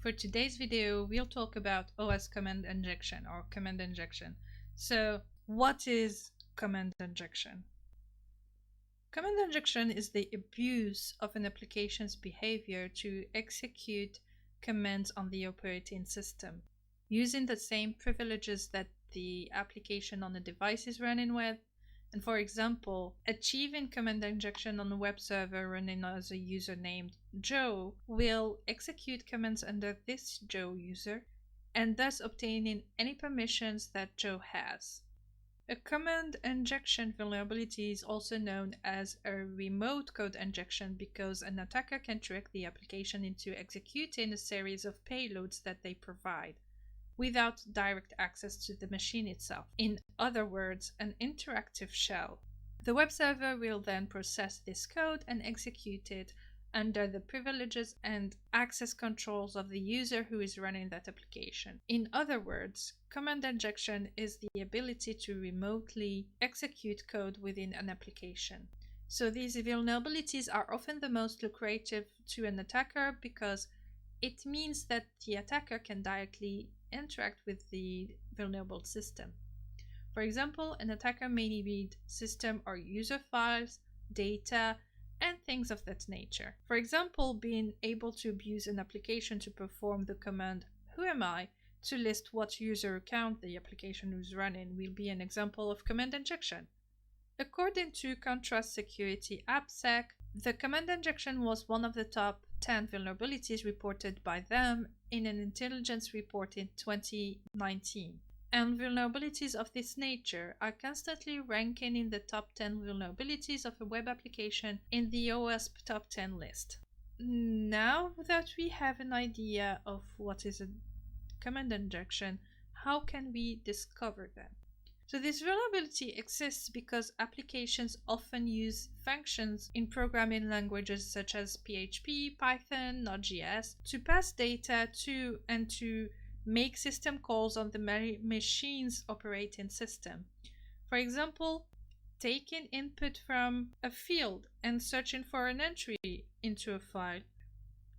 For today's video, we'll talk about OS command injection or command injection. So, what is command injection? Command injection is the abuse of an application's behavior to execute commands on the operating system, using the same privileges that the application on the device is running with. And for example, achieving command injection on a web server running as a user named Joe will execute commands under this Joe user and thus obtaining any permissions that Joe has. A command injection vulnerability is also known as a remote code injection because an attacker can trick the application into executing a series of payloads that they provide, without direct access to the machine itself. In other words, an interactive shell. The web server will then process this code and execute it under the privileges and access controls of the user who is running that application. In other words, command injection is the ability to remotely execute code within an application. So these vulnerabilities are often the most lucrative to an attacker because it means that the attacker can directly interact with the vulnerable system. For example, an attacker may read system or user files, data, and things of that nature. For example, being able to abuse an application to perform the command "who am I" to list what user account the application is running will be an example of command injection. According to Contrast Security AppSec, the command injection was one of the top 10 vulnerabilities reported by them in an intelligence report in 2019. And vulnerabilities of this nature are constantly ranking in the top 10 vulnerabilities of a web application in the OWASP top 10 list. Now that we have an idea of what is a command injection, how can we discover them? So this vulnerability exists because applications often use functions in programming languages such as PHP, Python, Node.js to pass data to and to make system calls on the machine's operating system. For example, taking input from a field and searching for an entry into a file.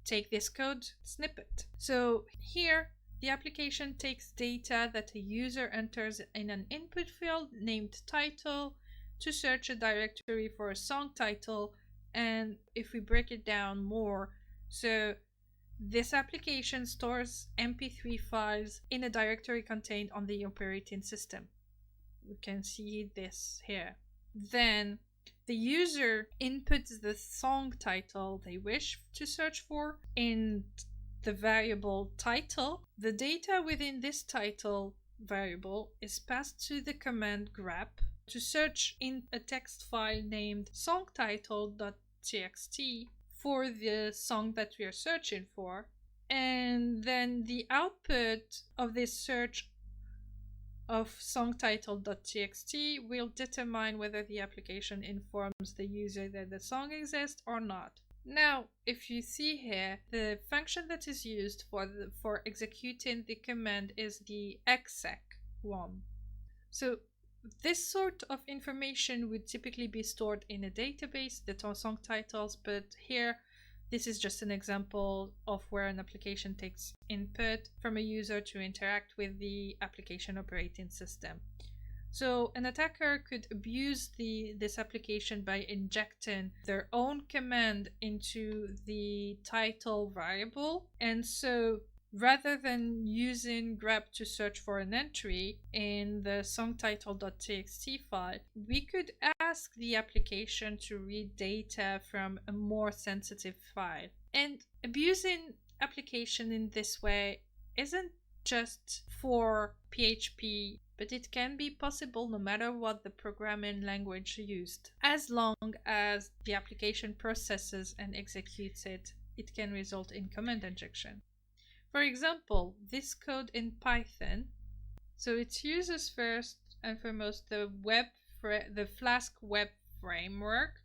Take this code snippet. So here, the application takes data that a user enters in an input field named title to search a directory for a song title, and if we break it down more, so this application stores MP3 files in a directory contained on the operating system. We can see this here. Then the user inputs the song title they wish to search for in the variable title. The data within this title variable is passed to the command grep to search in a text file named songtitle.txt for the song that we are searching for, and then the output of this search of songtitle.txt will determine whether the application informs the user that the song exists or not. Now, if you see here, the function that is used for executing the command is the exec one. So this sort of information would typically be stored in a database, the song titles, but here this is just an example of where an application takes input from a user to interact with the application operating system. So an attacker could abuse this application by injecting their own command into the title variable. And so rather than using grep to search for an entry in the songtitle.txt file, we could ask the application to read data from a more sensitive file. And abusing application in this way isn't just for PHP, but it can be possible no matter what the programming language used. As long as the application processes and executes it, it can result in command injection. For example, this code in Python, so it uses first and foremost the Flask web framework,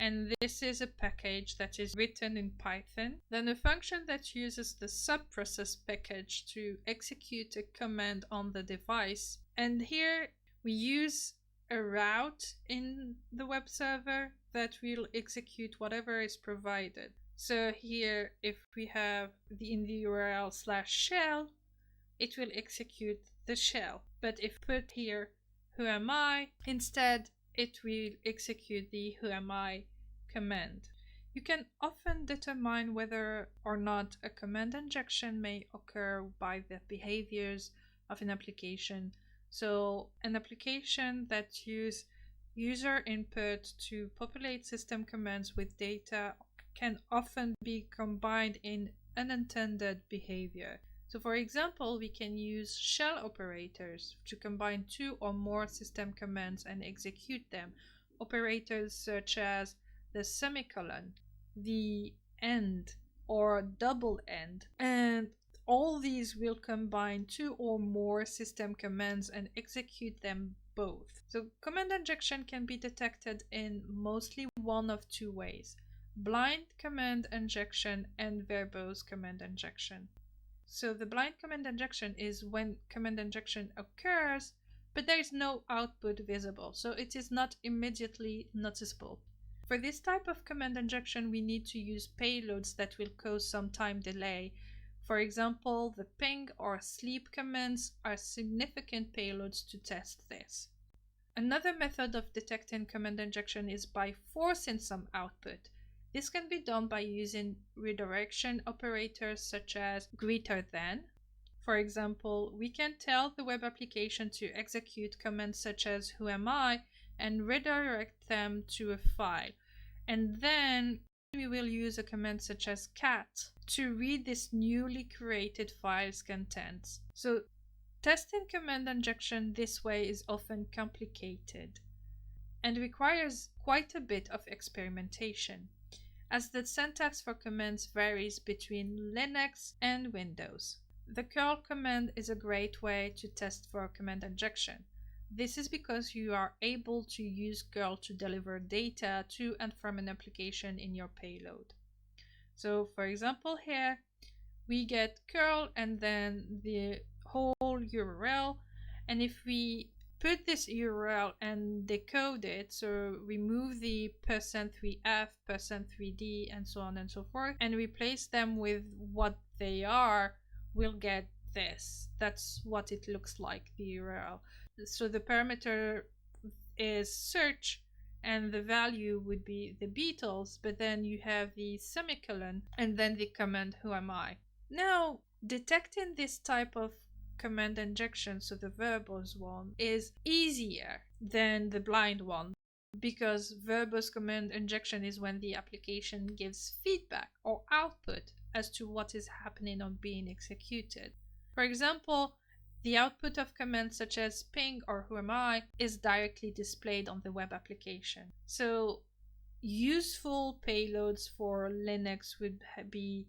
and this is a package that is written in Python. Then a function that uses the subprocess package to execute a command on the device. And here we use a route in the web server that will execute whatever is provided. So here, if we have in the URL /shell, it will execute the shell. But if put here who am I, instead it will execute the who am I command. You can often determine whether or not a command injection may occur by the behaviors of an application. So an application that uses user input to populate system commands with data can often be combined in unintended behavior. So for example, we can use shell operators to combine two or more system commands and execute them. Operators such as the semicolon, the end, or double end. And all these will combine two or more system commands and execute them both. So command injection can be detected in mostly one of two ways: blind command injection and verbose command injection. So the blind command injection is when command injection occurs, but there is no output visible, so it is not immediately noticeable. For this type of command injection, we need to use payloads that will cause some time delay. For example, the ping or sleep commands are significant payloads to test this. Another method of detecting command injection is by forcing some output. This can be done by using redirection operators such as greater than. For example, we can tell the web application to execute commands such as who am I and redirect them to a file. And then we will use a command such as cat to read this newly created file's contents. So testing command injection this way is often complicated and requires quite a bit of experimentation, as the syntax for commands varies between Linux and Windows. The curl command is a great way to test for command injection. This is because you are able to use curl to deliver data to and from an application in your payload. So for example here, we get curl and then the whole URL, and if we put this URL and decode it, so remove the %3f, %3d, and so on and so forth, and replace them with what they are, we'll get this. That's what it looks like, the URL. So the parameter is search, and the value would be the Beatles, but then you have the semicolon, and then the command who am I. Now, detecting this type of command injection, so the verbose one, is easier than the blind one, because verbose command injection is when the application gives feedback or output as to what is happening or being executed. For example, the output of commands such as ping or who am I is directly displayed on the web application. So useful payloads for Linux would be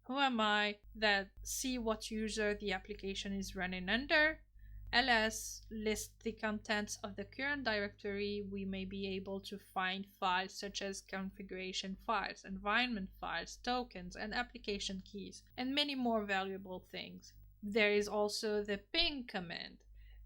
who am I that see what user the application is running under. ls lists the contents of the current directory. We may be able to find files such as configuration files, environment files, tokens, and application keys, and many more valuable things. There is also the ping command.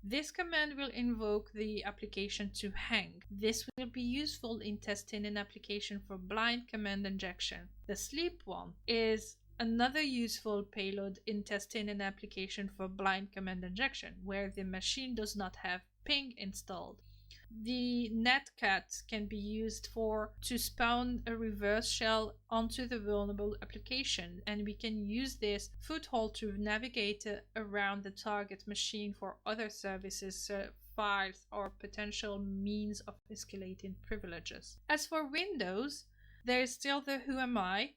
This command will invoke the application to hang. This will be useful in testing an application for blind command injection. The sleep one is another useful payload in testing an application for blind command injection, where the machine does not have ping installed. The netcat can be used to spawn a reverse shell onto the vulnerable application, and we can use this foothold to navigate around the target machine for other services, files, or potential means of escalating privileges. As for Windows, there is still the who am I.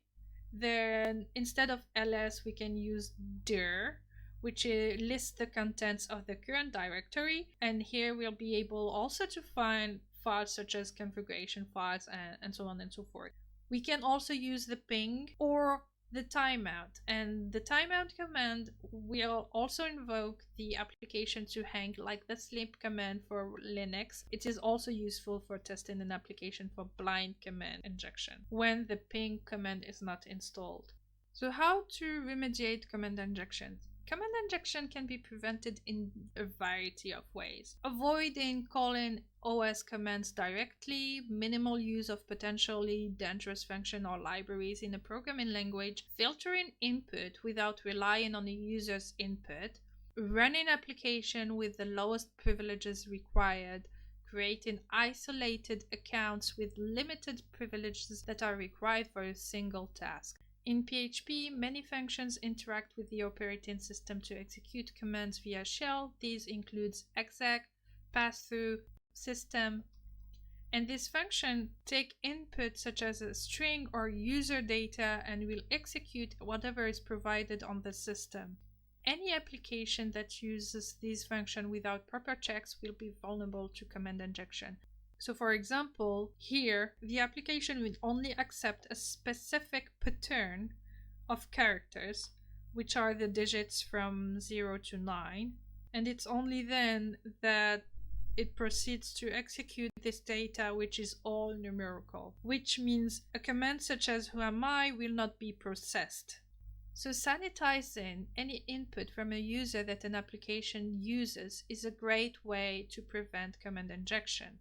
Then instead of ls, we can use dir, which lists the contents of the current directory, and here we'll be able also to find files such as configuration files and so on and so forth. We can also use the ping or the timeout, and the timeout command will also invoke the application to hang like the sleep command for Linux. It is also useful for testing an application for blind command injection when the ping command is not installed. So how to remediate command injections? Command injection can be prevented in a variety of ways. Avoiding calling OS commands directly, minimal use of potentially dangerous functions or libraries in a programming language, filtering input without relying on the user's input, running application with the lowest privileges required, creating isolated accounts with limited privileges that are required for a single task. In PHP, many functions interact with the operating system to execute commands via shell. These include exec, pass-through, system, and this function take input such as a string or user data and will execute whatever is provided on the system. Any application that uses this function without proper checks will be vulnerable to command injection. So for example, here the application will only accept a specific pattern of characters, which are the digits from 0 to 9, and it's only then that it proceeds to execute this data, which is all numerical, which means a command such as "who am I" will not be processed. So sanitizing any input from a user that an application uses is a great way to prevent command injection.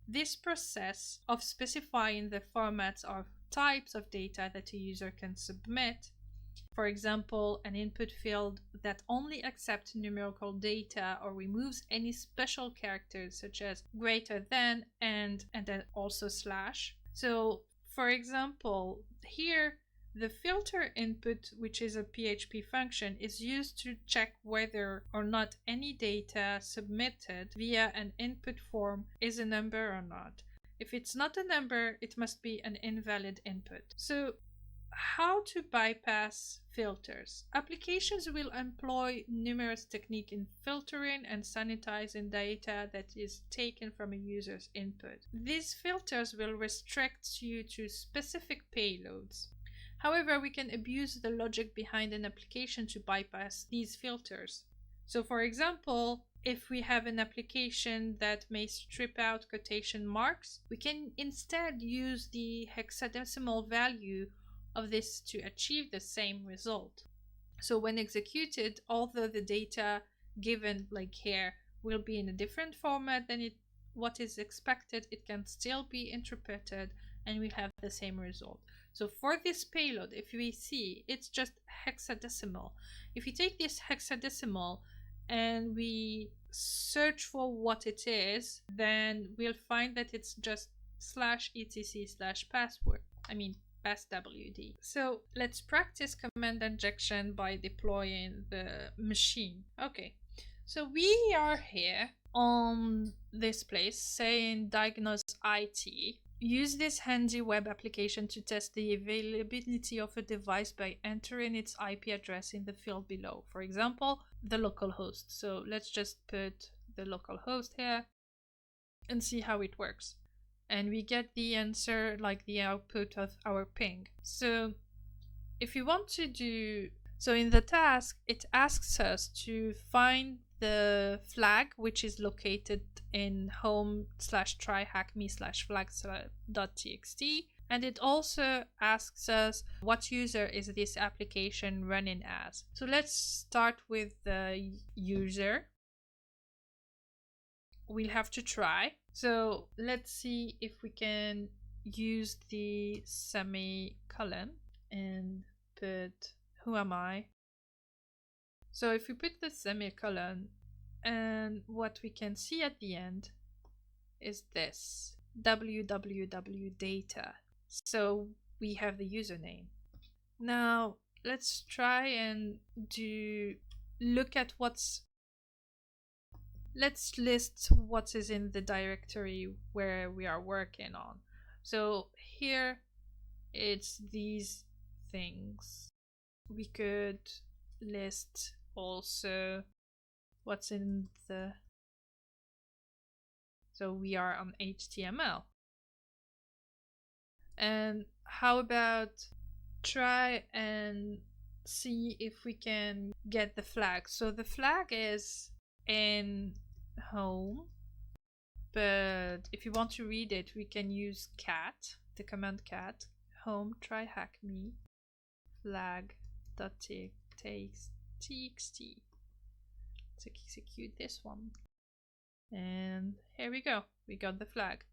This process of specifying the formats or types of data that a user can submit, for example, an input field that only accepts numerical data or removes any special characters such as greater than and then also slash. So, for example, here the filter input, which is a PHP function, is used to check whether or not any data submitted via an input form is a number or not. If it's not a number, it must be an invalid input. So, how to bypass filters? Applications will employ numerous techniques in filtering and sanitizing data that is taken from a user's input. These filters will restrict you to specific payloads. However, we can abuse the logic behind an application to bypass these filters. So for example, if we have an application that may strip out quotation marks, we can instead use the hexadecimal value of this to achieve the same result. So when executed, although the data given, like here, will be in a different format than what is expected, it can still be interpreted and we have the same result. So for this payload, if we see, it's just hexadecimal. If we take this hexadecimal and we search for what it is, then we'll find that it's just /etc/password. passwd. So let's practice command injection by deploying the machine. Okay, so we are here on this place saying diagnose IT. Use this handy web application to test the availability of a device by entering its IP address in the field below. For example, the local host. So let's just put the local host here and see how it works. And we get the answer like the output of our ping. So if you want to do, so in the task, it asks us to find the flag, which is located in home/tryhackme/flags.txt. And it also asks us what user is this application running as. So let's start with the user. We'll have to try. So let's see if we can use the semicolon and put "who am I?" So if we put the semicolon, and what we can see at the end is this www data. So we have the username. Now let's try and look at let's list what is in the directory where we are working on. So here it's these things. We could list also what's in the, so we are on HTML. And how about try and see if we can get the flag. So the flag is in home, but if you want to read it, we can use cat, the command cat, home tryhackme flag.txt txt. Let's execute this one. And here we go, we got the flag.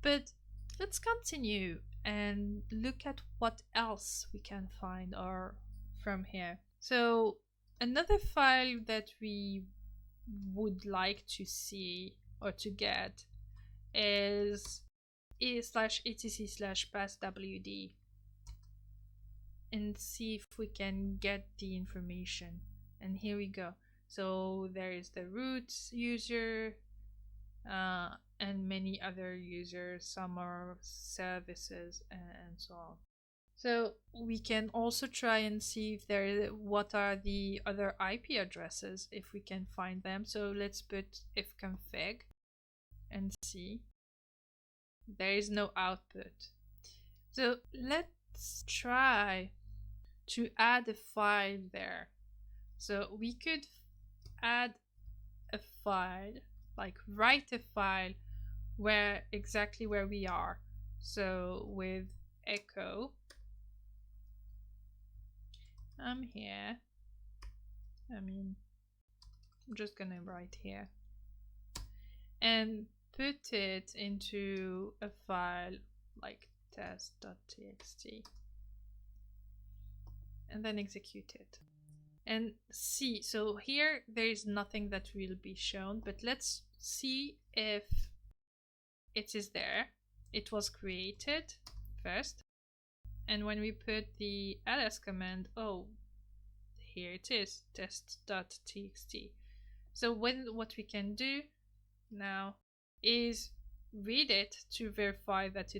But let's continue and look at what else we can find or from here. So another file that we would like to see or to get is e/etc/passwd and see if we can get the information. And here we go. So there is the root user and many other users, some are services and so on. So we can also try and see if what are the other IP addresses, if we can find them. So let's put ifconfig and see. There is no output. So let's try to add a file there. So we could add a file, like write a file exactly where we are. So with echo, I'm here. I'm just gonna write here and put it into a file like test.txt and then execute it and see. So here there is nothing that will be shown, but let's see if it is there. It was created first, and when we put the ls command, oh, here it is, test.txt. So what we can do now is read it to verify that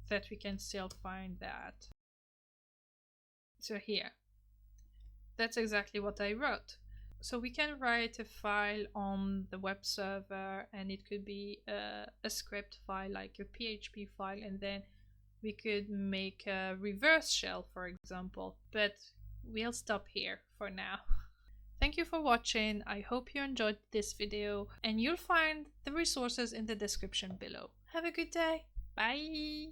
that we can still find that. So here, that's exactly what I wrote. So we can write a file on the web server, and it could be a script file, like a PHP file, and then we could make a reverse shell, for example. But we'll stop here for now. Thank you for watching. I hope you enjoyed this video, and you'll find the resources in the description below. Have a good day. Bye.